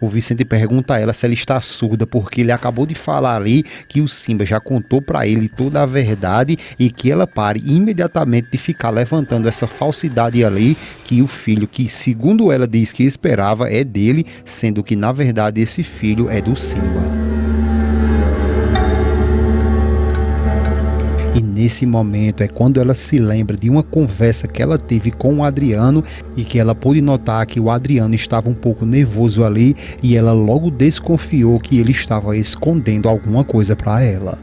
O Vicente pergunta a ela se ela está surda, porque ele acabou de falar ali que o Simba já contou para ele toda a verdade e que ela pare imediatamente de ficar levantando essa falsidade ali, que o filho que, segundo ela diz que esperava, é dele, sendo que na verdade esse filho é do Simba. E nesse momento é quando ela se lembra de uma conversa que ela teve com o Adriano e que ela pôde notar que o Adriano estava um pouco nervoso ali e ela logo desconfiou que ele estava escondendo alguma coisa para ela.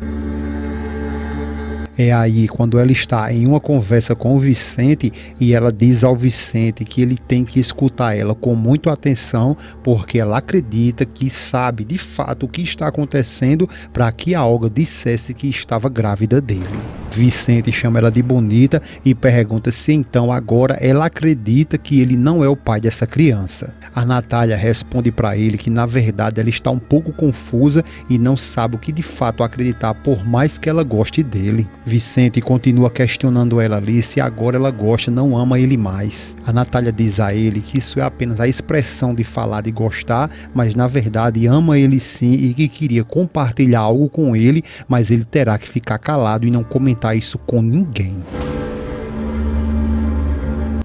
É aí quando ela está em uma conversa com o Vicente e ela diz ao Vicente que ele tem que escutar ela com muita atenção, porque ela acredita que sabe de fato o que está acontecendo para que a Olga dissesse que estava grávida dele. Vicente chama ela de bonita e pergunta se então agora ela acredita que ele não é o pai dessa criança. A Natália responde para ele que na verdade ela está um pouco confusa e não sabe o que de fato acreditar, por mais que ela goste dele. Vicente continua questionando ela ali se agora ela gosta, não ama ele mais. A Natália diz a ele que isso é apenas a expressão de falar de gostar, mas na verdade ama ele sim e que queria compartilhar algo com ele, mas ele terá que ficar calado e não comentar isso com ninguém.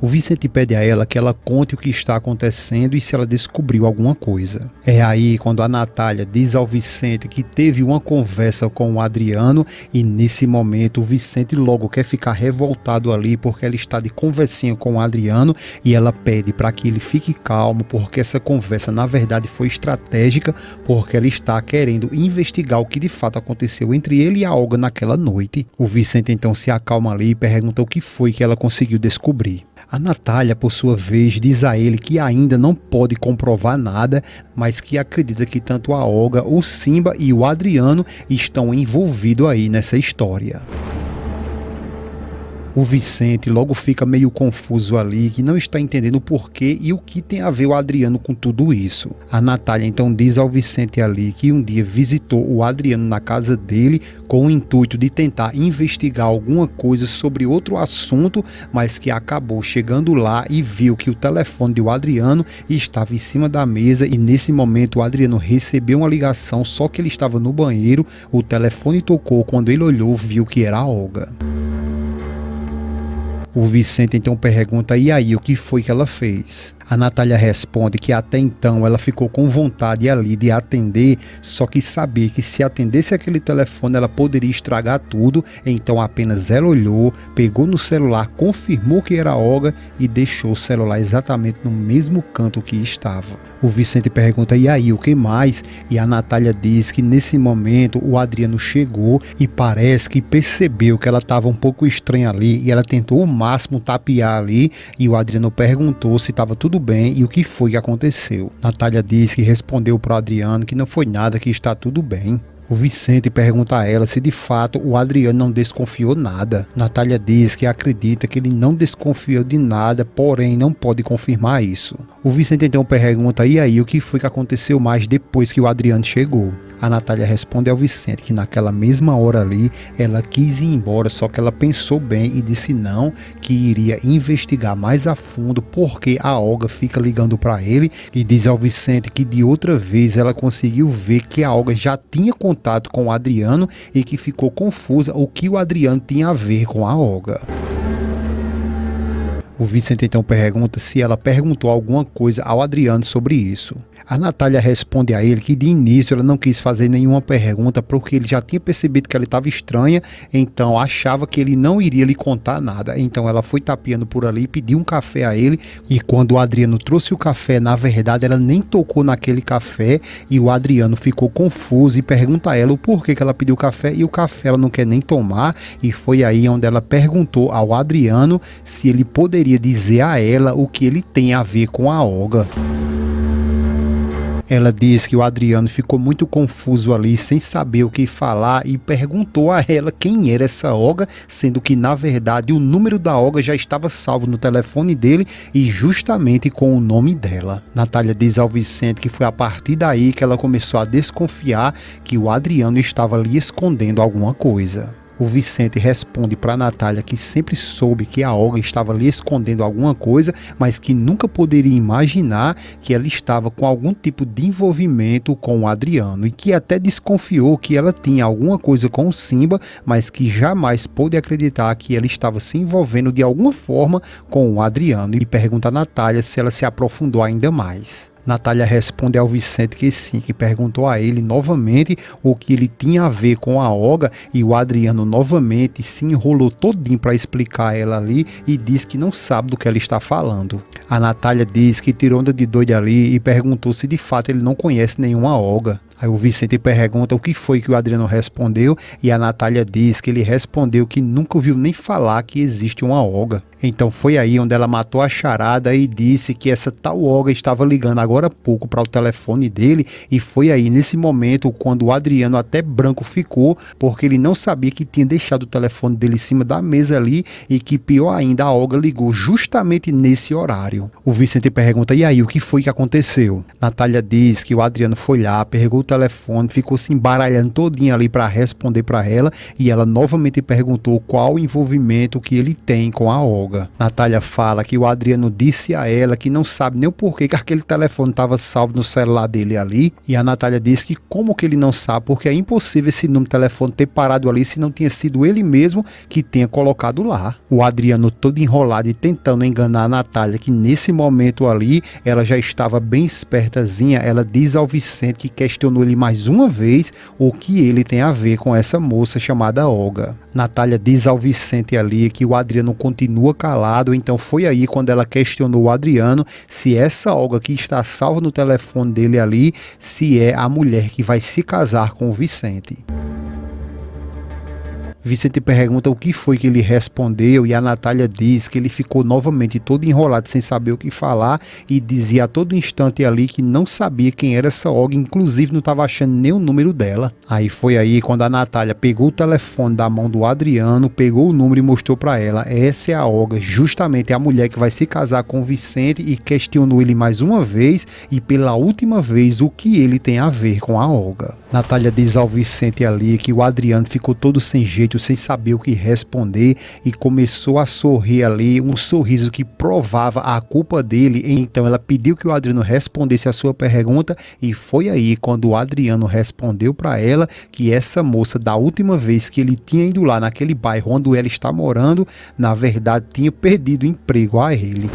O Vicente pede a ela que ela conte o que está acontecendo e se ela descobriu alguma coisa. É aí quando a Natália diz ao Vicente que teve uma conversa com o Adriano e nesse momento o Vicente logo quer ficar revoltado ali porque ela está de conversinha com o Adriano e ela pede para que ele fique calmo porque essa conversa na verdade foi estratégica, porque ela está querendo investigar o que de fato aconteceu entre ele e a Olga naquela noite. O Vicente então se acalma ali e pergunta o que foi que ela conseguiu descobrir. A Natália, por sua vez, diz a ele que ainda não pode comprovar nada, mas que acredita que tanto a Olga, o Simba e o Adriano estão envolvidos aí nessa história. O Vicente logo fica meio confuso ali, que não está entendendo o porquê e o que tem a ver o Adriano com tudo isso. A Natália então diz ao Vicente ali que um dia visitou o Adriano na casa dele com o intuito de tentar investigar alguma coisa sobre outro assunto, mas que acabou chegando lá e viu que o telefone do Adriano estava em cima da mesa e nesse momento o Adriano recebeu uma ligação, só que ele estava no banheiro, o telefone tocou, quando ele olhou viu que era a Olga. O Vicente então pergunta, e aí, o que foi que ela fez? A Natália responde que até então ela ficou com vontade ali de atender, só que sabia que se atendesse aquele telefone ela poderia estragar tudo, então apenas ela olhou, pegou no celular, confirmou que era a Olga e deixou o celular exatamente no mesmo canto que estava. O Vicente pergunta, e aí, o que mais? E a Natália diz que nesse momento o Adriano chegou e parece que percebeu que ela estava um pouco estranha ali e ela tentou o máximo tapear ali e o Adriano perguntou se estava tudo bem e o que foi que aconteceu. Natália diz que respondeu para o Adriano que não foi nada, que está tudo bem. O Vicente pergunta a ela se de fato o Adriano não desconfiou nada. Natália diz que acredita que ele não desconfiou de nada, porém não pode confirmar isso. O Vicente então pergunta, e aí, o que foi que aconteceu mais depois que o Adriano chegou? A Natália responde ao Vicente que naquela mesma hora ali ela quis ir embora, só que ela pensou bem e disse não, que iria investigar mais a fundo porque a Olga fica ligando para ele, e diz ao Vicente que de outra vez ela conseguiu ver que a Olga já tinha contato com o Adriano e que ficou confusa o que o Adriano tinha a ver com a Olga. O Vicente então pergunta se ela perguntou alguma coisa ao Adriano sobre isso. A Natália responde a ele que de início ela não quis fazer nenhuma pergunta porque ele já tinha percebido que ela estava estranha, então achava que ele não iria lhe contar nada. Então ela foi tapeando por ali, pediu um café a ele e quando o Adriano trouxe o café, na verdade ela nem tocou naquele café e o Adriano ficou confuso e pergunta a ela o porquê que ela pediu café e o café ela não quer nem tomar, e foi aí onde ela perguntou ao Adriano se ele poderia dizer a ela o que ele tem a ver com a Olga. Ela diz que o Adriano ficou muito confuso ali, sem saber o que falar, e perguntou a ela quem era essa Olga, sendo que na verdade o número da Olga já estava salvo no telefone dele e justamente com o nome dela. Natália diz ao Vicente que foi a partir daí que ela começou a desconfiar que o Adriano estava ali escondendo alguma coisa. O Vicente responde para Natália que sempre soube que a Olga estava lhe escondendo alguma coisa, mas que nunca poderia imaginar que ela estava com algum tipo de envolvimento com o Adriano e que até desconfiou que ela tinha alguma coisa com o Simba, mas que jamais pôde acreditar que ela estava se envolvendo de alguma forma com o Adriano, e pergunta a Natália se ela se aprofundou ainda mais. Natália responde ao Vicente que sim, que perguntou a ele novamente o que ele tinha a ver com a Olga, e o Adriano novamente se enrolou todinho para explicar a ela ali e diz que não sabe do que ela está falando. A Natália diz que tirou onda de doida ali e perguntou se de fato ele não conhece nenhuma Olga. Aí o Vicente pergunta o que foi que o Adriano respondeu, e a Natália diz que ele respondeu que nunca ouviu nem falar que existe uma Olga. Então foi aí onde ela matou a charada e disse que essa tal Olga estava ligando agora há pouco para o telefone dele, e foi aí nesse momento quando o Adriano até branco ficou, porque ele não sabia que tinha deixado o telefone dele em cima da mesa ali, e que pior ainda, a Olga ligou justamente nesse horário. O Vicente pergunta, e aí, o que foi que aconteceu? Natália diz que o Adriano foi lá, pegou o telefone, ficou se embaralhando todinho ali para responder para ela, e ela novamente perguntou qual o envolvimento que ele tem com a Olga. Natália fala que o Adriano disse a ela que não sabe nem o porquê que aquele telefone estava salvo no celular dele ali, e a Natália diz que como que ele não sabe, porque é impossível esse número de telefone ter parado ali se não tinha sido ele mesmo que tenha colocado lá. O Adriano todo enrolado e tentando enganar a Natália, que nesse momento ali ela já estava bem espertazinha. Ela diz ao Vicente que questionou ele mais uma vez o que ele tem a ver com essa moça chamada Olga. Natália diz ao Vicente ali que o Adriano continua calado, então foi aí quando ela questionou o Adriano se essa Olga que está salva no telefone dele ali, se é a mulher que vai se casar com o Vicente. Vicente pergunta o que foi que ele respondeu, e a Natália diz que ele ficou novamente todo enrolado sem saber o que falar, e dizia a todo instante ali que não sabia quem era essa Olga, inclusive não estava achando nem o número dela. Aí foi aí quando a Natália pegou o telefone da mão do Adriano, pegou o número e mostrou para ela, essa é a Olga, justamente a mulher que vai se casar com o Vicente, e questionou ele mais uma vez e pela última vez o que ele tem a ver com a Olga. Natália diz ao Vicente ali que o Adriano ficou todo sem jeito, sem saber o que responder, e começou a sorrir ali, um sorriso que provava a culpa dele. Então ela pediu que o Adriano respondesse a sua pergunta, e foi aí quando o Adriano respondeu para ela que essa moça, da última vez que ele tinha ido lá naquele bairro onde ela está morando, na verdade tinha perdido o emprego a ele.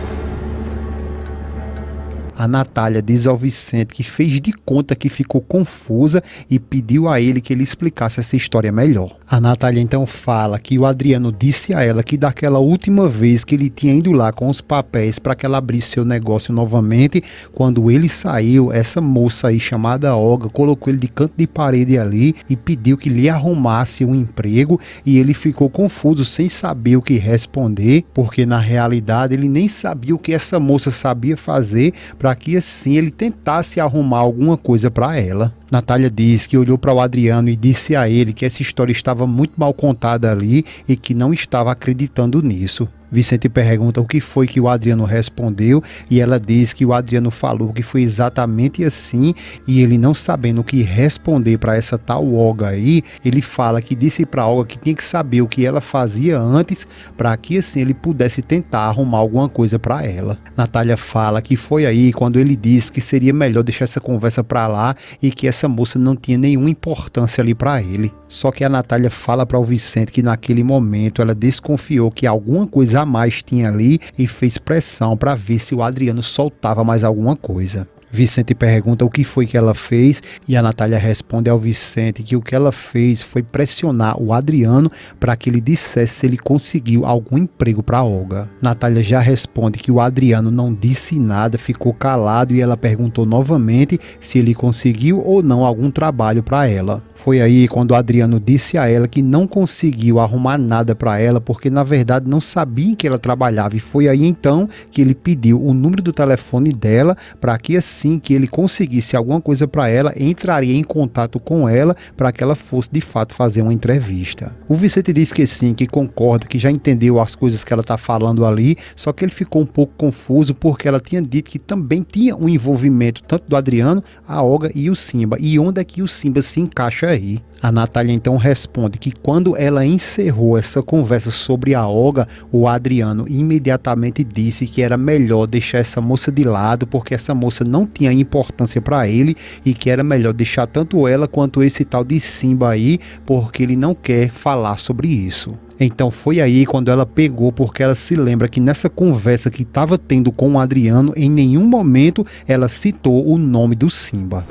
A Natália diz ao Vicente que fez de conta que ficou confusa e pediu a ele que ele explicasse essa história melhor. A Natália então fala que o Adriano disse a ela que daquela última vez que ele tinha ido lá com os papéis para que ela abrisse seu negócio novamente, quando ele saiu, essa moça aí chamada Olga colocou ele de canto de parede ali e pediu que lhe arrumasse um emprego, e ele ficou confuso sem saber o que responder, porque na realidade ele nem sabia o que essa moça sabia fazer para que assim ele tentasse arrumar alguma coisa para ela. Natália diz que olhou para o Adriano e disse a ele que essa história estava muito mal contada ali e que não estava acreditando nisso. Vicente pergunta o que foi que o Adriano respondeu, e ela diz que o Adriano falou que foi exatamente assim, e ele não sabendo o que responder para essa tal Olga aí, ele fala que disse para Olga que tinha que saber o que ela fazia antes para que assim ele pudesse tentar arrumar alguma coisa para ela. Natália fala que foi aí quando ele disse que seria melhor deixar essa conversa para lá e que essa moça não tinha nenhuma importância ali para ele. Só que a Natália fala para o Vicente que naquele momento ela desconfiou que alguma coisa a mais tinha ali e fez pressão para ver se o Adriano soltava mais alguma coisa. Vicente pergunta o que foi que ela fez, e a Natália responde ao Vicente que o que ela fez foi pressionar o Adriano para que ele dissesse se ele conseguiu algum emprego para Olga. Natália já responde que o Adriano não disse nada, ficou calado, e ela perguntou novamente se ele conseguiu ou não algum trabalho para ela. Foi aí quando o Adriano disse a ela que não conseguiu arrumar nada para ela porque na verdade não sabia em que ela trabalhava, e foi aí então que ele pediu o número do telefone dela para que assim assim que ele conseguisse alguma coisa para ela, entraria em contato com ela para que ela fosse de fato fazer uma entrevista. O Vicente diz que sim, que concorda, que já entendeu as coisas que ela está falando ali, só que ele ficou um pouco confuso porque ela tinha dito que também tinha um envolvimento tanto do Adriano, a Olga e o Simba. E onde é que o Simba se encaixa aí? A Natália então responde que quando ela encerrou essa conversa sobre a Olga, o Adriano imediatamente disse que era melhor deixar essa moça de lado porque essa moça não tinha importância para ele e que era melhor deixar tanto ela quanto esse tal de Simba aí porque ele não quer falar sobre isso. Então foi aí quando ela pegou, porque ela se lembra que nessa conversa que estava tendo com o Adriano, em nenhum momento ela citou o nome do Simba.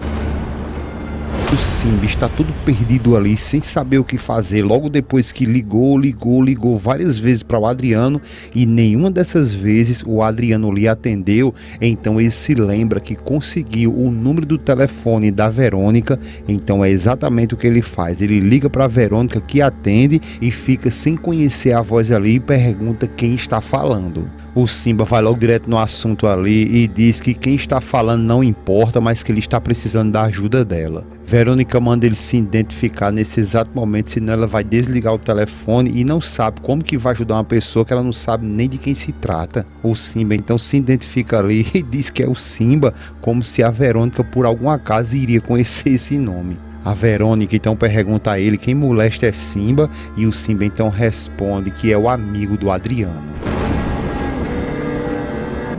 O Simba está todo perdido ali, sem saber o que fazer, logo depois que ligou várias vezes para o Adriano e nenhuma dessas vezes o Adriano lhe atendeu. Então ele se lembra que conseguiu o número do telefone da Verônica, então é exatamente o que ele faz. Ele liga para a Verônica, que atende e fica sem conhecer a voz ali e pergunta quem está falando. O Simba vai logo direto no assunto ali e diz que quem está falando não importa, mas que ele está precisando da ajuda dela. Verônica manda ele se identificar nesse exato momento, senão ela vai desligar o telefone e não sabe como que vai ajudar uma pessoa que ela não sabe nem de quem se trata. O Simba então se identifica ali e diz que é o Simba, como se a Verônica por algum acaso iria conhecer esse nome. A Verônica então pergunta a ele quem molesta é Simba e o Simba então responde que é o amigo do Adriano.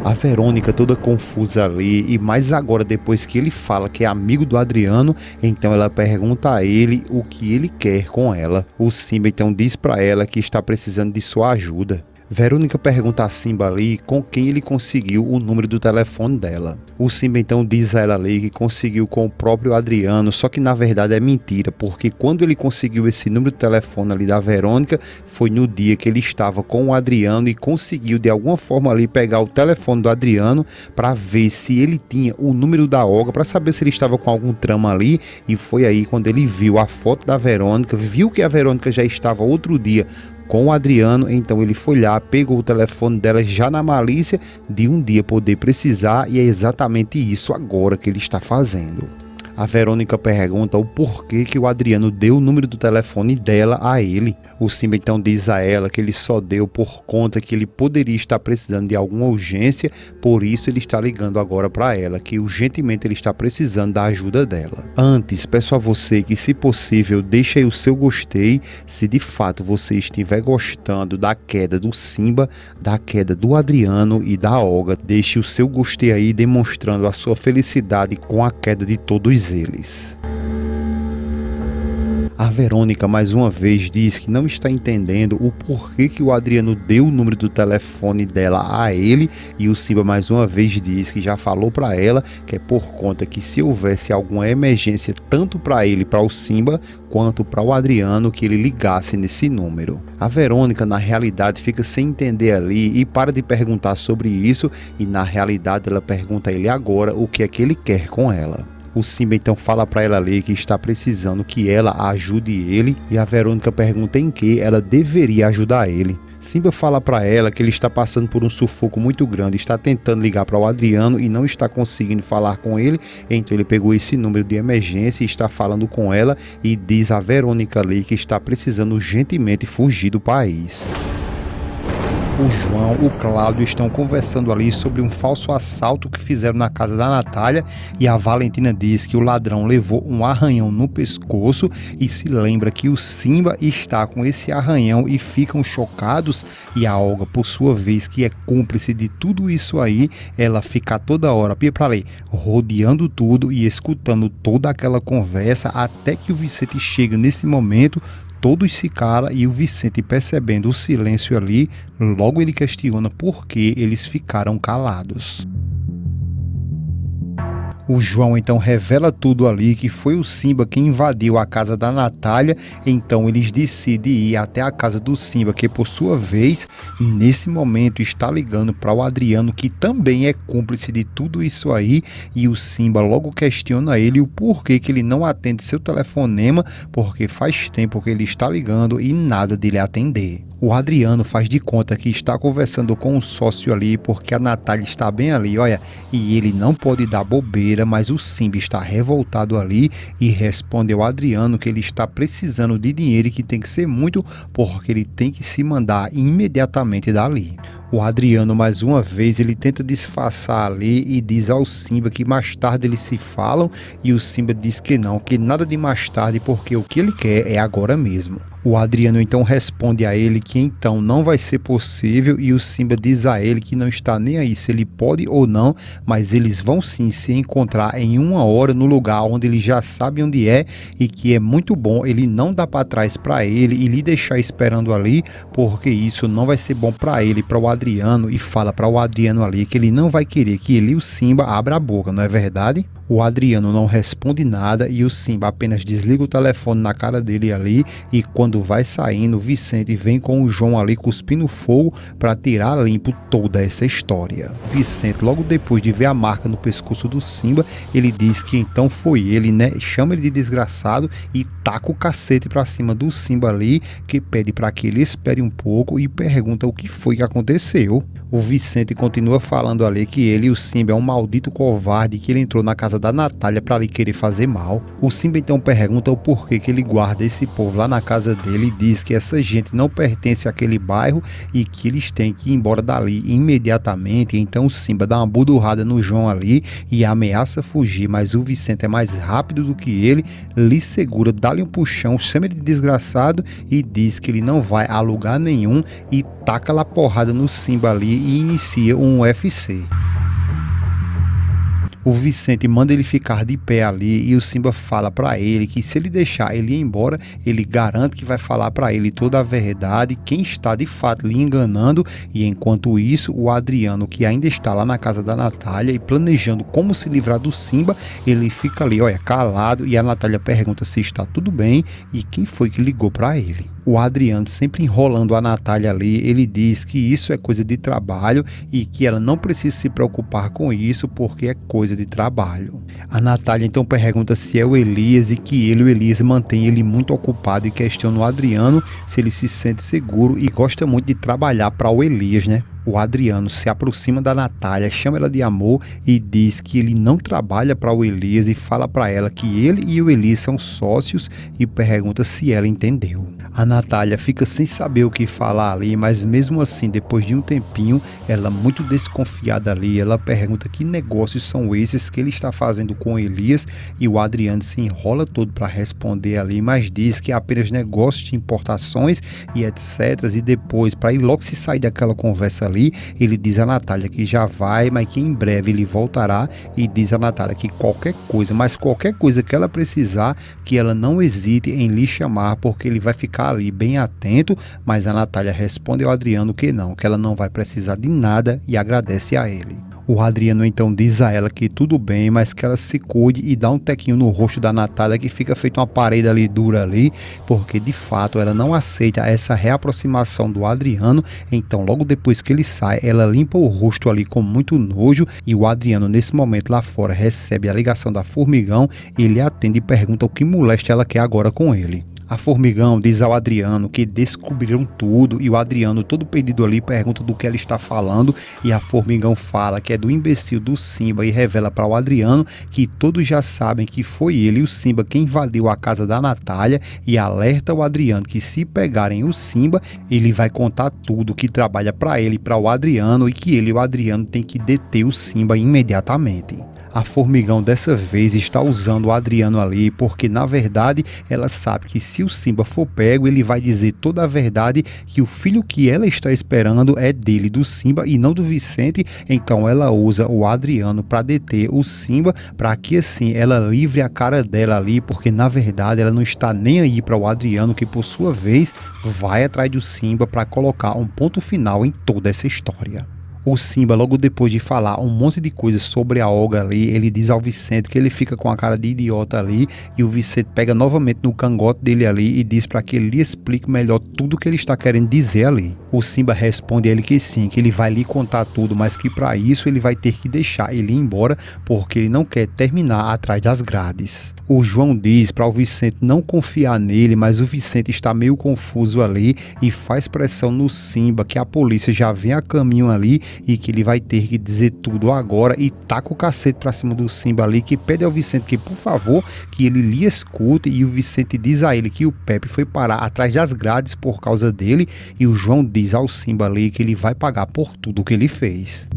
A Verônica toda confusa ali, e mais agora depois que ele fala que é amigo do Adriano, então ela pergunta a ele o que ele quer com ela. O Simba então diz para ela que está precisando de sua ajuda. Verônica pergunta a Simba ali com quem ele conseguiu o número do telefone dela. O Simba então diz a ela ali que conseguiu com o próprio Adriano, só que na verdade é mentira, porque quando ele conseguiu esse número de telefone ali da Verônica, foi no dia que ele estava com o Adriano e conseguiu de alguma forma ali pegar o telefone do Adriano para ver se ele tinha o número da Olga, para saber se ele estava com algum trama ali, e foi aí quando ele viu a foto da Verônica, viu que a Verônica já estava outro dia com o Adriano, então ele foi lá, pegou o telefone dela já na malícia de um dia poder precisar, e é exatamente isso agora que ele está fazendo. A Verônica pergunta o porquê que o Adriano deu o número do telefone dela a ele. O Simba então diz a ela que ele só deu por conta que ele poderia estar precisando de alguma urgência, por isso ele está ligando agora para ela, que urgentemente ele está precisando da ajuda dela. Antes, peço a você que, se possível, deixe aí o seu gostei, se de fato você estiver gostando da queda do Simba, da queda do Adriano e da Olga. Deixe o seu gostei aí, demonstrando a sua felicidade com a queda de todos eles. A Verônica mais uma vez diz que não está entendendo o porquê que o Adriano deu o número do telefone dela a ele, e o Simba mais uma vez diz que já falou para ela que é por conta que se houvesse alguma emergência tanto para ele, para o Simba, quanto para o Adriano, que ele ligasse nesse número. A Verônica na realidade fica sem entender ali e para de perguntar sobre isso, e na realidade ela pergunta a ele agora o que é que ele quer com ela. O Simba então fala para ela ali que está precisando que ela ajude ele, e a Verônica pergunta em que ela deveria ajudar ele. Simba fala para ela que ele está passando por um sufoco muito grande, está tentando ligar para o Adriano e não está conseguindo falar com ele, então ele pegou esse número de emergência e está falando com ela, e diz a Verônica ali que está precisando urgentemente fugir do país. O João, o Cláudio estão conversando ali sobre um falso assalto que fizeram na casa da Natália, e a Valentina diz que o ladrão levou um arranhão no pescoço e se lembra que o Simba está com esse arranhão e ficam chocados, e a Olga, por sua vez, que é cúmplice de tudo isso aí, ela fica toda hora para ali, rodeando tudo e escutando toda aquela conversa, até que o Vicente chega nesse momento. Todos se calam e o Vicente, percebendo o silêncio ali, logo ele questiona por que eles ficaram calados. O João então revela tudo ali, que foi o Simba que invadiu a casa da Natália, então eles decidem ir até a casa do Simba, que por sua vez, nesse momento está ligando para o Adriano, que também é cúmplice de tudo isso aí, e o Simba logo questiona ele o porquê que ele não atende seu telefonema, porque faz tempo que ele está ligando e nada dele atender. O Adriano faz de conta que está conversando com um sócio ali porque a Natália está bem ali, olha, e ele não pode dar bobeira, mas o Simba está revoltado ali e responde ao Adriano que ele está precisando de dinheiro e que tem que ser muito porque ele tem que se mandar imediatamente dali. O Adriano, mais uma vez, ele tenta disfarçar ali e diz ao Simba que mais tarde eles se falam e o Simba diz que não, que nada de mais tarde porque o que ele quer é agora mesmo. O Adriano então responde a ele que então não vai ser possível e o Simba diz a ele que não está nem aí se ele pode ou não, mas eles vão sim se encontrar em 1 hora no lugar onde ele já sabe onde é e que é muito bom ele não dar para trás para ele e lhe deixar esperando ali, porque isso não vai ser bom para ele, para o Adriano, e fala para o Adriano ali que ele não vai querer que ele e o Simba abra a boca, não é verdade? O Adriano não responde nada e o Simba apenas desliga o telefone na cara dele ali e quando vai saindo, o Vicente vem com o João ali cuspindo fogo para tirar limpo toda essa história. Vicente, logo depois de ver a marca no pescoço do Simba, ele diz que então foi ele, né? Chama ele de desgraçado e taca o cacete para cima do Simba ali, que pede para que ele espere um pouco e pergunta o que foi que aconteceu. O Vicente continua falando ali que ele e o Simba é um maldito covarde que ele entrou na casa da Natália para lhe querer fazer mal. O Simba então pergunta o porquê que ele guarda esse povo lá na casa dele e diz que essa gente não pertence àquele bairro e que eles têm que ir embora dali imediatamente. Então o Simba dá uma budurrada no João ali e ameaça fugir, mas o Vicente é mais rápido do que ele, lhe segura, dá-lhe um puxão, chama ele de desgraçado e diz que ele não vai a lugar nenhum e taca lá porrada no Simba ali e inicia um UFC. O Vicente manda ele ficar de pé ali e o Simba fala para ele que se ele deixar ele ir embora, ele garante que vai falar para ele toda a verdade, quem está de fato lhe enganando. E enquanto isso, o Adriano, que ainda está lá na casa da Natália e planejando como se livrar do Simba, ele fica ali, olha, calado, e a Natália pergunta se está tudo bem e quem foi que ligou para ele. O Adriano, sempre enrolando a Natália ali, ele diz que isso é coisa de trabalho e que ela não precisa se preocupar com isso porque é coisa de trabalho. A Natália então pergunta se é o Elias e que ele, o Elias, mantém ele muito ocupado e questiona o Adriano se ele se sente seguro e gosta muito de trabalhar para o Elias, né? O Adriano se aproxima da Natália, chama ela de amor e diz que ele não trabalha para o Elias e fala para ela que ele e o Elias são sócios e pergunta se ela entendeu. A Natália fica sem saber o que falar ali, mas mesmo assim, depois de um tempinho, ela muito desconfiada ali, ela pergunta que negócios são esses que ele está fazendo com o Elias e o Adriano se enrola todo para responder ali, mas diz que é apenas negócios de importações e etc. E depois, para ele logo se sair daquela conversa ali, ele diz a Natália que já vai, mas que em breve ele voltará e diz a Natália que qualquer coisa, mas qualquer coisa que ela precisar, que ela não hesite em lhe chamar, porque ele vai ficar ali bem atento, mas a Natália responde ao Adriano que não, que ela não vai precisar de nada e agradece a ele. O Adriano então diz a ela que tudo bem, mas que ela se cuide e dá um tequinho no rosto da Natália que fica feito uma parede ali dura ali, porque de fato ela não aceita essa reaproximação do Adriano. Então logo depois que ele sai, ela limpa o rosto ali com muito nojo e o Adriano nesse momento lá fora recebe a ligação da Formigão e ele atende e pergunta o que moleste ela quer agora com ele. A Formigão diz ao Adriano que descobriram tudo e o Adriano, todo perdido ali, pergunta do que ela está falando e a Formigão fala que é do imbecil do Simba e revela para o Adriano que todos já sabem que foi ele e o Simba quem invadiu a casa da Natália e alerta o Adriano que se pegarem o Simba, ele vai contar tudo que trabalha para ele e para o Adriano e que ele e o Adriano tem que deter o Simba imediatamente. A Formigão dessa vez está usando o Adriano ali porque na verdade ela sabe que se o Simba for pego ele vai dizer toda a verdade que o filho que ela está esperando é dele, do Simba e não do Vicente. Então ela usa o Adriano para deter o Simba para que assim ela livre a cara dela ali, porque na verdade ela não está nem aí para o Adriano, que por sua vez vai atrás do Simba para colocar um ponto final em toda essa história. O Simba, logo depois de falar um monte de coisas sobre a Olga ali, ele diz ao Vicente que ele fica com a cara de idiota ali, e o Vicente pega novamente no cangote dele ali e diz para que ele lhe explique melhor tudo o que ele está querendo dizer ali. O Simba responde a ele que sim, que ele vai lhe contar tudo, mas que para isso ele vai ter que deixar ele ir embora, porque ele não quer terminar atrás das grades. O João diz para o Vicente não confiar nele, mas o Vicente está meio confuso ali e faz pressão no Simba que a polícia já vem a caminho ali e que ele vai ter que dizer tudo agora, e taca o cacete pra cima do Simba ali, que pede ao Vicente que por favor que ele lhe escute, e o Vicente diz a ele que o Pepe foi parar atrás das grades por causa dele, e o João diz ao Simba ali que ele vai pagar por tudo que ele fez.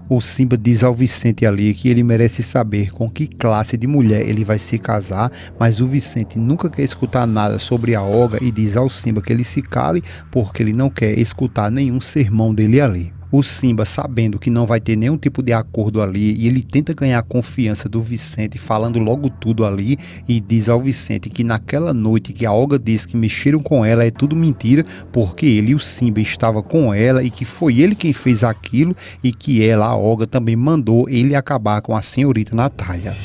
O Simba diz ao Vicente ali que ele merece saber com que classe de mulher ele vai se casar, mas o Vicente nunca quer escutar nada sobre a Olga e diz ao Simba que ele se cale porque ele não quer escutar nenhum sermão dele ali. O Simba, sabendo que não vai ter nenhum tipo de acordo ali, e ele tenta ganhar a confiança do Vicente falando logo tudo ali, e diz ao Vicente que naquela noite que a Olga diz que mexeram com ela é tudo mentira, porque ele e o Simba estavam com ela e que foi ele quem fez aquilo, e que ela, a Olga, também mandou ele acabar com a senhorita Natália.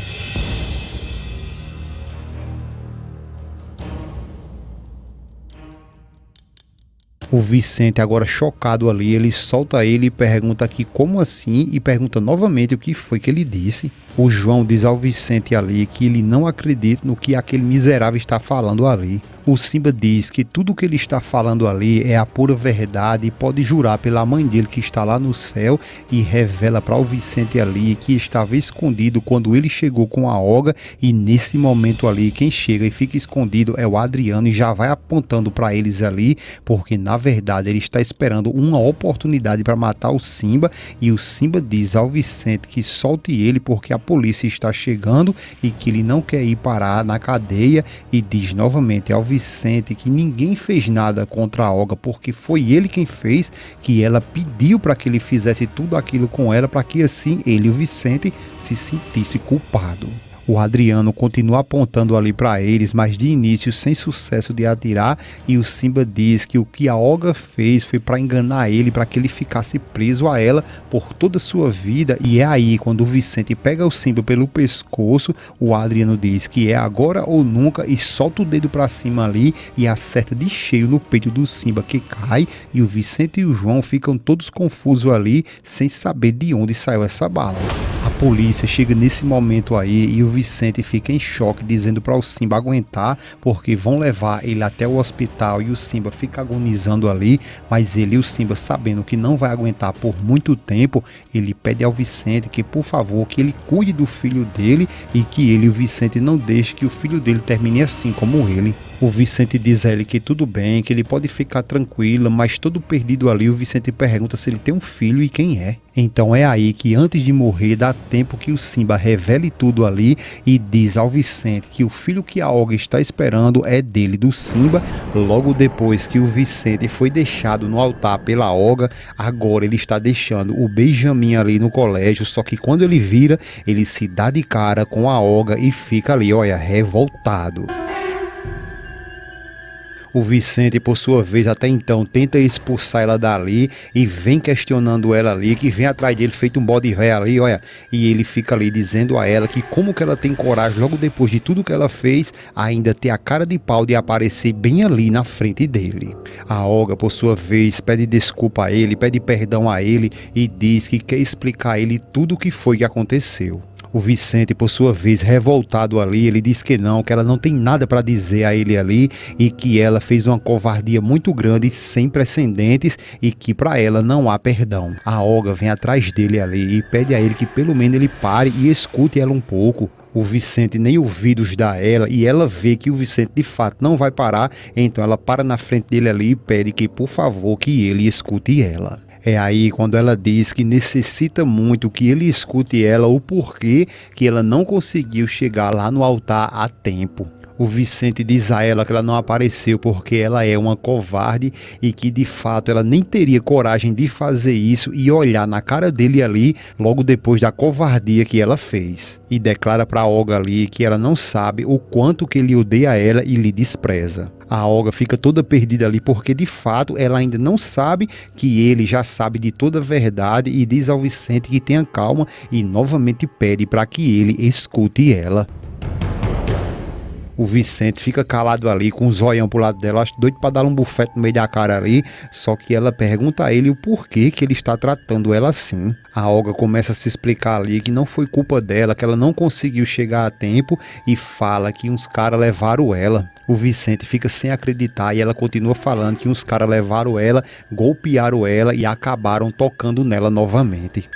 O Vicente, agora chocado ali, ele solta ele e pergunta aqui como assim, e pergunta novamente o que foi que ele disse. O João diz ao Vicente ali que ele não acredita no que aquele miserável está falando ali. O Simba diz que tudo o que ele está falando ali é a pura verdade e pode jurar pela mãe dele que está lá no céu, e revela para o Vicente ali que estava escondido quando ele chegou com a Olga, e nesse momento ali quem chega e fica escondido é o Adriano, e já vai apontando para eles ali, porque na verdade ele está esperando uma oportunidade para matar o Simba, e o Simba diz ao Vicente que solte ele porque a polícia está chegando e que ele não quer ir parar na cadeia, e diz novamente ao Vicente que ninguém fez nada contra a Olga porque foi ele quem fez, que ela pediu para que ele fizesse tudo aquilo com ela para que assim ele, o Vicente, se sentisse culpado. O Adriano continua apontando ali para eles, mas de início sem sucesso de atirar, e o Simba diz que o que a Olga fez foi para enganar ele, para que ele ficasse preso a ela por toda a sua vida, e é aí quando o Vicente pega o Simba pelo pescoço, o Adriano diz que é agora ou nunca e solta o dedo para cima ali e acerta de cheio no peito do Simba, que cai, e o Vicente e o João ficam todos confusos ali, sem saber de onde saiu essa bala. A polícia chega nesse momento aí e o Vicente fica em choque, dizendo para o Simba aguentar, porque vão levar ele até o hospital, e o Simba fica agonizando ali, mas ele e o Simba, sabendo que não vai aguentar por muito tempo, ele pede ao Vicente que por favor que ele cuide do filho dele, e que ele e o Vicente não deixe que o filho dele termine assim como ele. O Vicente diz a ele que tudo bem, que ele pode ficar tranquilo, mas todo perdido ali o Vicente pergunta se ele tem um filho e quem é. Então é aí que antes de morrer dá tempo que o Simba revele tudo ali e diz ao Vicente que o filho que a Olga está esperando é dele, do Simba. Logo depois que o Vicente foi deixado no altar pela Olga, agora ele está deixando o Benjamin ali no colégio, só que quando ele vira, ele se dá de cara com a Olga e fica ali, olha, revoltado. O Vicente, por sua vez, até então tenta expulsar ela dali e vem questionando ela ali, que vem atrás dele feito um bode ré ali, olha, e ele fica ali dizendo a ela que como que ela tem coragem, logo depois de tudo que ela fez, ainda ter a cara de pau de aparecer bem ali na frente dele. A Olga, por sua vez, pede desculpa a ele, pede perdão a ele e diz que quer explicar a ele tudo o que foi que aconteceu. O Vicente, por sua vez, revoltado ali, ele diz que ela não tem nada para dizer a ele ali, e que ela fez uma covardia muito grande, sem precedentes, e que para ela não há perdão. A Olga vem atrás dele ali e pede a ele que pelo menos ele pare e escute ela um pouco. O Vicente nem ouvidos dá a ela, e ela vê que o Vicente de fato não vai parar, então ela para na frente dele ali e pede que por favor que ele escute ela. É aí quando ela diz que necessita muito que ele escute ela, o porquê que ela não conseguiu chegar lá no altar a tempo. O Vicente diz a ela que ela não apareceu porque ela é uma covarde e que de fato ela nem teria coragem de fazer isso e olhar na cara dele ali logo depois da covardia que ela fez. E declara para Olga ali que ela não sabe o quanto que ele odeia ela e lhe despreza. A Olga fica toda perdida ali porque de fato ela ainda não sabe que ele já sabe de toda a verdade e diz ao Vicente que tenha calma e novamente pede para que ele escute ela. O Vicente fica calado ali com um zoião pro lado dela, acho doido pra dar um bufete no meio da cara ali, só que ela pergunta a ele o porquê que ele está tratando ela assim. A Olga começa a se explicar ali que não foi culpa dela, que ela não conseguiu chegar a tempo e fala que uns caras levaram ela. O Vicente fica sem acreditar e ela continua falando que uns caras levaram ela, golpearam ela e acabaram tocando nela novamente.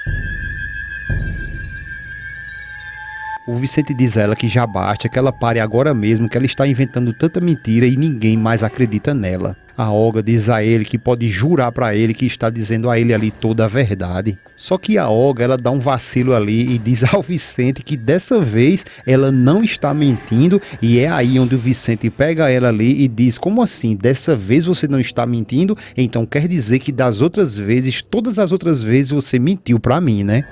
O Vicente diz a ela que já basta, que ela pare agora mesmo, que ela está inventando tanta mentira e ninguém mais acredita nela. A Olga diz a ele que pode jurar para ele que está dizendo a ele ali toda a verdade. Só que a Olga, ela dá um vacilo ali e diz ao Vicente que dessa vez ela não está mentindo, e é aí onde o Vicente pega ela ali e diz: como assim? Dessa vez você não está mentindo? Então quer dizer que das outras vezes, todas as outras vezes você mentiu para mim, né?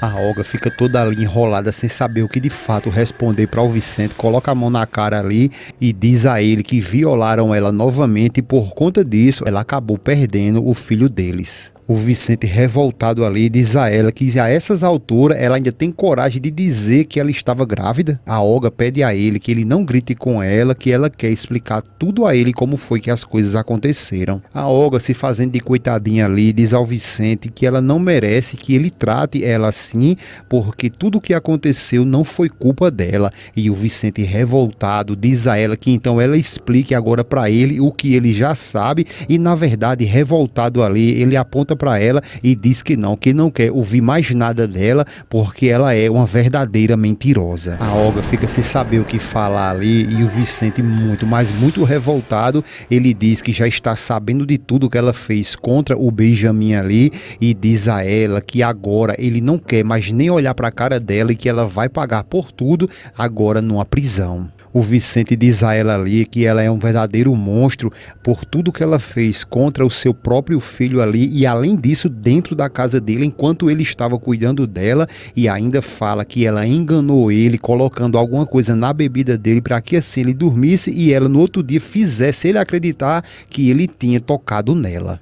A Olga fica toda ali enrolada sem saber o que de fato responder para o Vicente, coloca a mão na cara ali e diz a ele que violaram ela novamente e por conta disso ela acabou perdendo o filho deles. O Vicente, revoltado ali, diz a ela que a essas alturas ela ainda tem coragem de dizer que ela estava grávida. A Olga pede a ele que ele não grite com ela, que ela quer explicar tudo a ele como foi que as coisas aconteceram. A Olga, se fazendo de coitadinha ali, diz ao Vicente que ela não merece que ele trate ela assim, porque tudo o que aconteceu não foi culpa dela. E o Vicente, revoltado, diz a ela que então ela explique agora para ele o que ele já sabe e, na verdade, revoltado ali, ele aponta para ela e diz que não quer ouvir mais nada dela porque ela é uma verdadeira mentirosa. A Olga fica sem saber o que falar ali e o Vicente, muito revoltado, ele diz que já está sabendo de tudo que ela fez contra o Benjamin ali e diz a ela que agora ele não quer mais nem olhar para a cara dela e que ela vai pagar por tudo agora numa prisão. O Vicente diz a ela ali que ela é um verdadeiro monstro por tudo que ela fez contra o seu próprio filho ali e, além disso, dentro da casa dele enquanto ele estava cuidando dela, e ainda fala que ela enganou ele colocando alguma coisa na bebida dele para que assim ele dormisse e ela no outro dia fizesse ele acreditar que ele tinha tocado nela.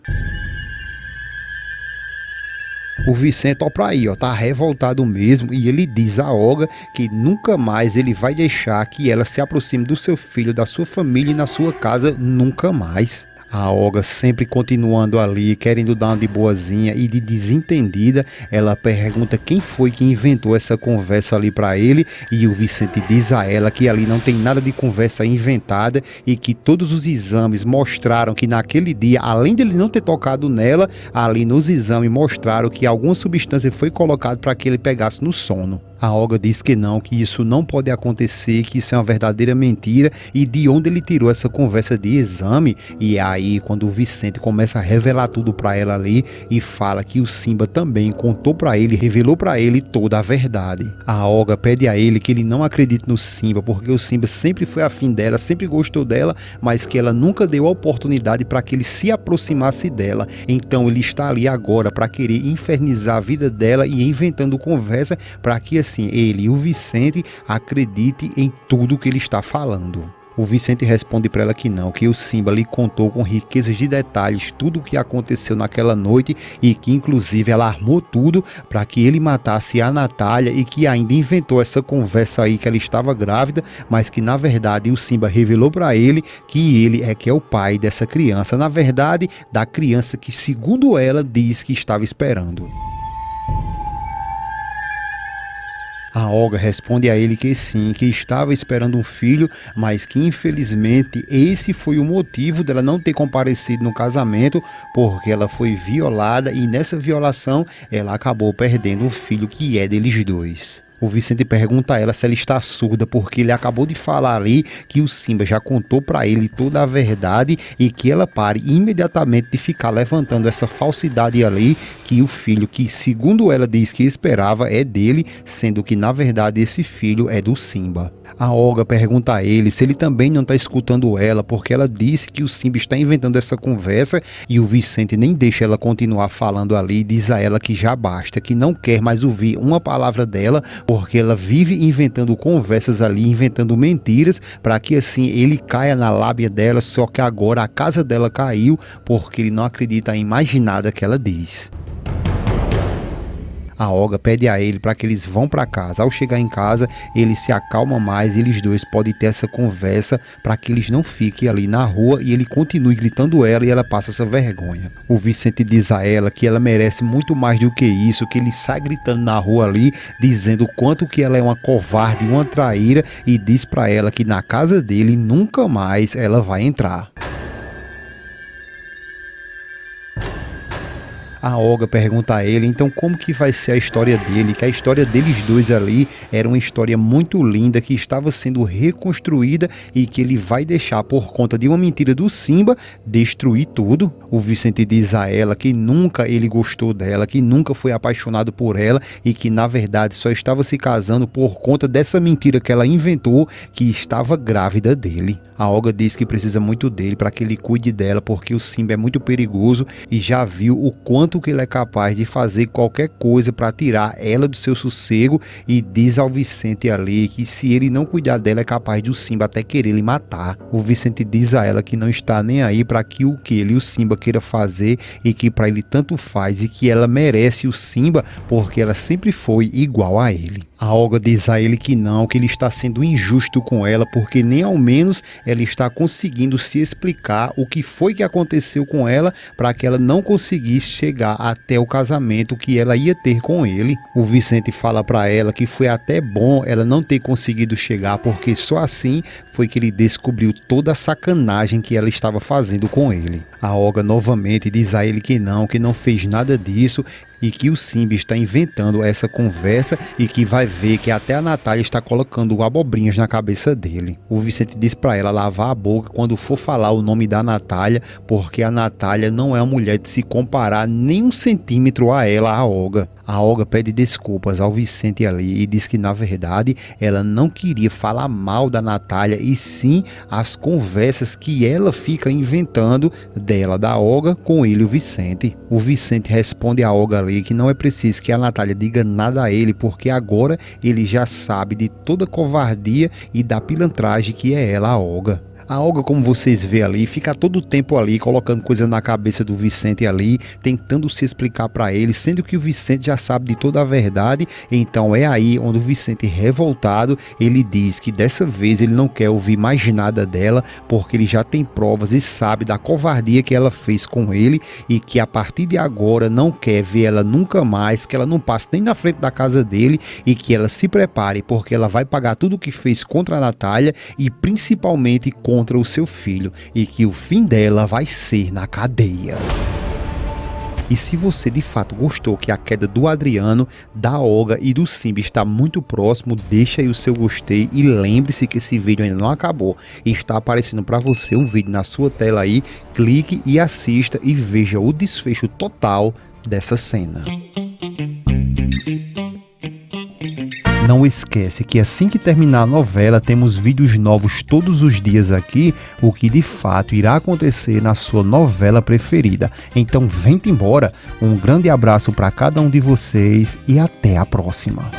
O Vicente, ó, pra aí, ó, tá revoltado mesmo e ele diz a Olga que nunca mais ele vai deixar que ela se aproxime do seu filho, da sua família e na sua casa, nunca mais. A Olga, sempre continuando ali, querendo dar uma de boazinha e de desentendida, ela pergunta quem foi que inventou essa conversa ali para ele, e o Vicente diz a ela que ali não tem nada de conversa inventada e que todos os exames mostraram que naquele dia, além dele não ter tocado nela, ali nos exames mostraram que alguma substância foi colocada para que ele pegasse no sono. A Olga diz que isso não pode acontecer, que isso é uma verdadeira mentira e de onde ele tirou essa conversa de exame. E é aí quando o Vicente começa a revelar tudo para ela ali e fala que o Simba também contou para ele, revelou para ele toda a verdade. A Olga pede a ele que ele não acredite no Simba, porque o Simba sempre foi afim dela, sempre gostou dela, mas que ela nunca deu a oportunidade para que ele se aproximasse dela. Então ele está ali agora para querer infernizar a vida dela e inventando conversa para que assim ele e o Vicente acreditem em tudo que ele está falando. O Vicente responde para ela que não, que o Simba lhe contou com riquezas de detalhes tudo o que aconteceu naquela noite e que inclusive ela armou tudo para que ele matasse a Natália e que ainda inventou essa conversa aí que ela estava grávida, mas que na verdade o Simba revelou para ele que ele é que é o pai dessa criança, na verdade da criança que segundo ela diz que estava esperando. A Olga responde a ele que sim, que estava esperando um filho, mas que infelizmente esse foi o motivo dela não ter comparecido no casamento, porque ela foi violada e nessa violação ela acabou perdendo um filho que é deles dois. O Vicente pergunta a ela se ela está surda, porque ele acabou de falar ali que o Simba já contou para ele toda a verdade e que ela pare imediatamente de ficar levantando essa falsidade ali, que o filho que, segundo ela diz que esperava, é dele, sendo que na verdade esse filho é do Simba. A Olga pergunta a ele se ele também não está escutando ela, porque ela disse que o Simba está inventando essa conversa e o Vicente nem deixa ela continuar falando ali e diz a ela que já basta, que não quer mais ouvir uma palavra dela, porque ela vive inventando conversas ali, inventando mentiras, para que assim ele caia na lábia dela, só que agora a casa dela caiu, porque ele não acredita em mais nada que ela diz. A Olga pede a ele para que eles vão para casa. Ao chegar em casa, ele se acalma mais e eles dois podem ter essa conversa para que eles não fiquem ali na rua e ele continue gritando ela e ela passa essa vergonha. O Vicente diz a ela que ela merece muito mais do que isso, que ele sai gritando na rua ali, dizendo o quanto que ela é uma covarde, uma traíra, e diz para ela que na casa dele nunca mais ela vai entrar. A Olga pergunta a ele, então como que vai ser a história dele, que a história deles dois ali era uma história muito linda, que estava sendo reconstruída e que ele vai deixar por conta de uma mentira do Simba, destruir tudo. O Vicente diz a ela que nunca ele gostou dela, que nunca foi apaixonado por ela e que na verdade só estava se casando por conta dessa mentira que ela inventou, que estava grávida dele. A Olga diz que precisa muito dele para que ele cuide dela, porque o Simba é muito perigoso e já viu o quanto que ele é capaz de fazer qualquer coisa para tirar ela do seu sossego, e diz ao Vicente ali que se ele não cuidar dela é capaz de o Simba até querer lhe matar. O Vicente diz a ela que não está nem aí para que ele e o Simba queira fazer e que para ele tanto faz e que ela merece o Simba porque ela sempre foi igual a ele. A Olga diz a ele que não, que ele está sendo injusto com ela porque nem ao menos ela está conseguindo se explicar o que foi que aconteceu com ela para que ela não conseguisse chegar até o casamento que ela ia ter com ele. O Vicente fala para ela que foi até bom ela não ter conseguido chegar, porque só assim foi que ele descobriu toda a sacanagem que ela estava fazendo com ele. A Olga novamente diz a ele que não fez nada disso e que o Simba está inventando essa conversa e que vai ver que até a Natália está colocando abobrinhas na cabeça dele. O Vicente diz para ela lavar a boca quando for falar o nome da Natália, porque a Natália não é uma mulher de se comparar nem um centímetro a ela, a Olga. A Olga pede desculpas ao Vicente ali e diz que na verdade ela não queria falar mal da Natália e sim as conversas que ela fica inventando dela, da Olga, com ele, o Vicente. O Vicente responde a Olga ali que não é preciso que a Natália diga nada a ele, porque agora ele já sabe de toda a covardia e da pilantragem que é ela, a Olga. A Olga, como vocês vê ali, fica todo o tempo ali colocando coisa na cabeça do Vicente ali, tentando se explicar para ele, sendo que o Vicente já sabe de toda a verdade. Então é aí onde o Vicente, revoltado, ele diz que dessa vez ele não quer ouvir mais nada dela, porque ele já tem provas e sabe da covardia que ela fez com ele e que a partir de agora não quer ver ela nunca mais, que ela não passe nem na frente da casa dele e que ela se prepare, porque ela vai pagar tudo o que fez contra a Natália e principalmente contra o seu filho, e que o fim dela vai ser na cadeia. E se você de fato gostou que a queda do Adriano, da Olga e do Simba está muito próximo, deixa aí o seu gostei e lembre-se que esse vídeo ainda não acabou. Está aparecendo para você um vídeo na sua tela aí, clique e assista e veja o desfecho total dessa cena. Não esquece que assim que terminar a novela, temos vídeos novos todos os dias aqui, o que de fato irá acontecer na sua novela preferida. Então vem embora, um grande abraço para cada um de vocês e até a próxima.